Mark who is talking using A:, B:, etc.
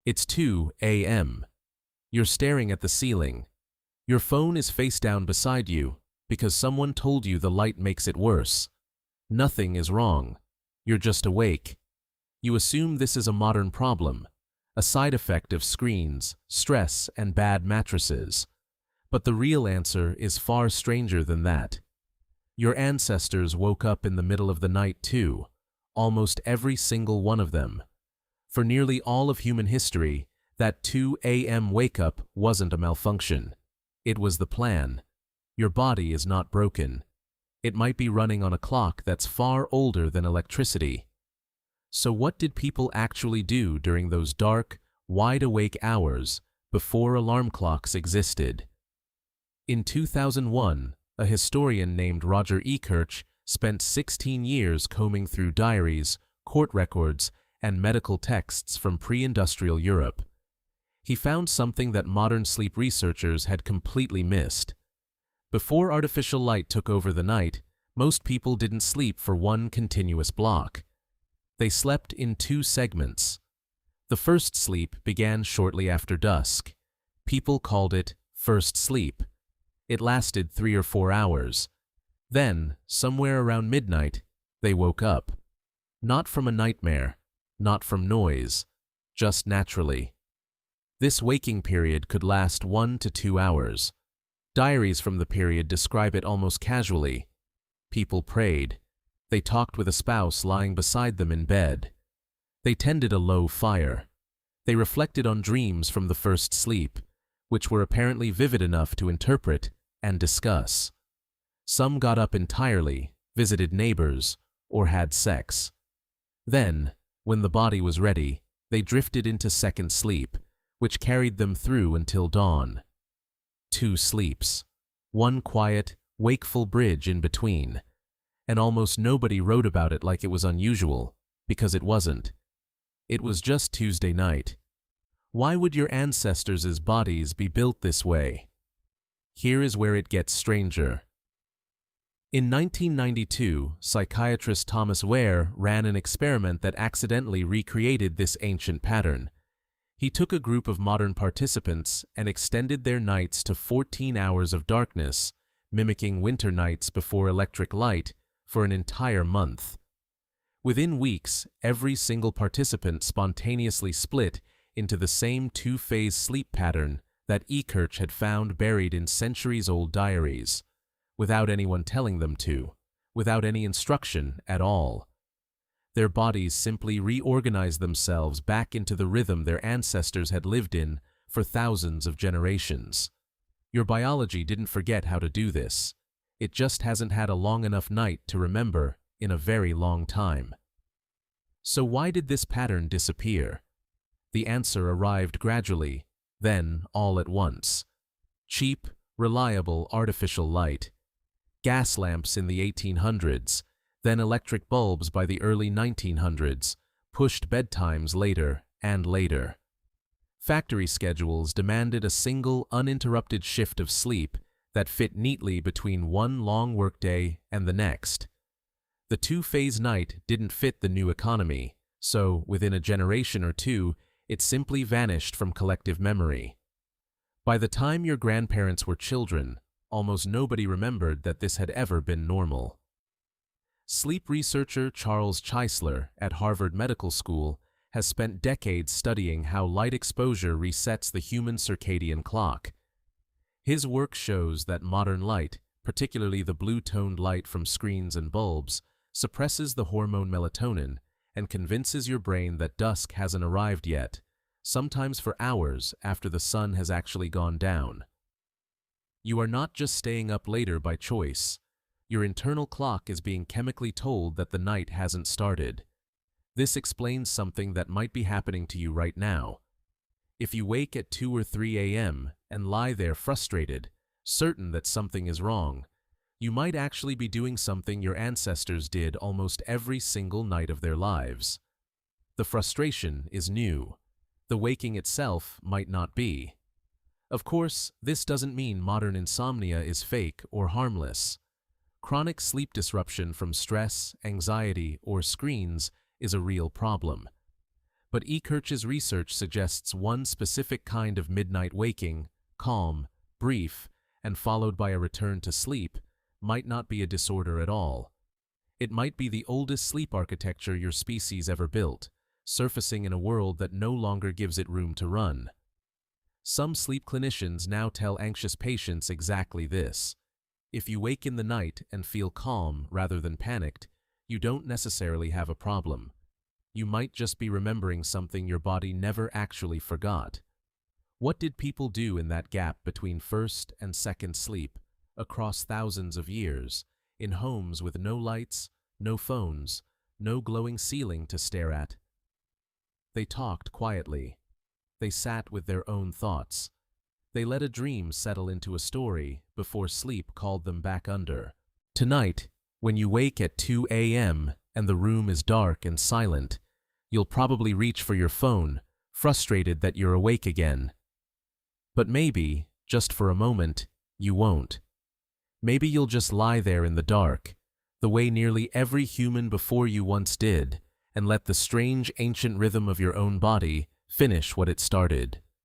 A: It's 2 a.m. You're staring at the ceiling. Your phone is face down beside you because someone told you the light makes it worse. Nothing is wrong. You're just awake. You assume this is a modern problem, a side effect of screens, stress, and bad mattresses. But the real answer is far stranger than that. Your ancestors woke up in the middle of the night too, almost every single one of them. For nearly all of human history, that 2 a.m. wake-up wasn't a malfunction. It was the plan. Your body is not broken. It might be running on a clock that's far older than electricity. So what did people actually do during those dark, wide-awake hours before alarm clocks existed? In 2001, a historian named Roger Ekirch spent 16 years combing through diaries, court records, and medical texts from pre-industrial Europe. He found something that modern sleep researchers had completely missed. Before artificial light took over the night, most people didn't sleep for one continuous block. They slept in 2 segments. The first sleep began shortly after dusk. People called it first sleep. It lasted 3 or 4 hours. Then, somewhere around midnight, they woke up. Not from a nightmare, not from noise, just naturally. This waking period could last 1 to 2 hours. Diaries from the period describe it almost casually. People prayed. They talked with a spouse lying beside them in bed. They tended a low fire. They reflected on dreams from the first sleep, which were apparently vivid enough to interpret and discuss. Some got up entirely, visited neighbors, or had sex. Then, when the body was ready, they drifted into second sleep, which carried them through until dawn. 2 sleeps. One quiet, wakeful bridge in between. And almost nobody wrote about it like it was unusual, because it wasn't. It was just Tuesday night. Why would your ancestors' bodies be built this way? Here is where it gets stranger. In 1992, psychiatrist Thomas Ware ran an experiment that accidentally recreated this ancient pattern. He took a group of modern participants and extended their nights to 14 hours of darkness, mimicking winter nights before electric light, for an entire month. Within weeks, every single participant spontaneously split into the same 2-phase sleep pattern that Ekirch had found buried in centuries-old diaries, without anyone telling them to, without any instruction at all. Their bodies simply reorganized themselves back into the rhythm their ancestors had lived in for thousands of generations. Your biology didn't forget how to do this. It just hasn't had a long enough night to remember in a very long time. So why did this pattern disappear? The answer arrived gradually, then all at once. Cheap, reliable artificial light. Gas lamps in the 1800s, then electric bulbs by the early 1900s, pushed bedtimes later and later. Factory schedules demanded a single, uninterrupted shift of sleep that fit neatly between one long workday and the next. The 2-phase night didn't fit the new economy, so within a generation or two, it simply vanished from collective memory. By the time your grandparents were children, almost nobody remembered that this had ever been normal. Sleep researcher Charles Czeisler at Harvard Medical School has spent decades studying how light exposure resets the human circadian clock. His work shows that modern light, particularly the blue-toned light from screens and bulbs, suppresses the hormone melatonin and convinces your brain that dusk hasn't arrived yet, sometimes for hours after the sun has actually gone down. You are not just staying up later by choice. Your internal clock is being chemically told that the night hasn't started. This explains something that might be happening to you right now. If you wake at 2 or 3 a.m. and lie there frustrated, certain that something is wrong, you might actually be doing something your ancestors did almost every single night of their lives. The frustration is new. The waking itself might not be. Of course, this doesn't mean modern insomnia is fake or harmless. Chronic sleep disruption from stress, anxiety, or screens is a real problem. But Ekirch's research suggests one specific kind of midnight waking, calm, brief, and followed by a return to sleep, might not be a disorder at all. It might be the oldest sleep architecture your species ever built, surfacing in a world that no longer gives it room to run. Some sleep clinicians now tell anxious patients exactly this. If you wake in the night and feel calm rather than panicked, you don't necessarily have a problem. You might just be remembering something your body never actually forgot. What did people do in that gap between first and second sleep, across thousands of years, in homes with no lights, no phones, no glowing ceiling to stare at? They talked quietly. They sat with their own thoughts. They let a dream settle into a story before sleep called them back under. Tonight, when you wake at 2 a.m. and the room is dark and silent, you'll probably reach for your phone, frustrated that you're awake again. But maybe, just for a moment, you won't. Maybe you'll just lie there in the dark, the way nearly every human before you once did, and let the strange ancient rhythm of your own body finish what it started.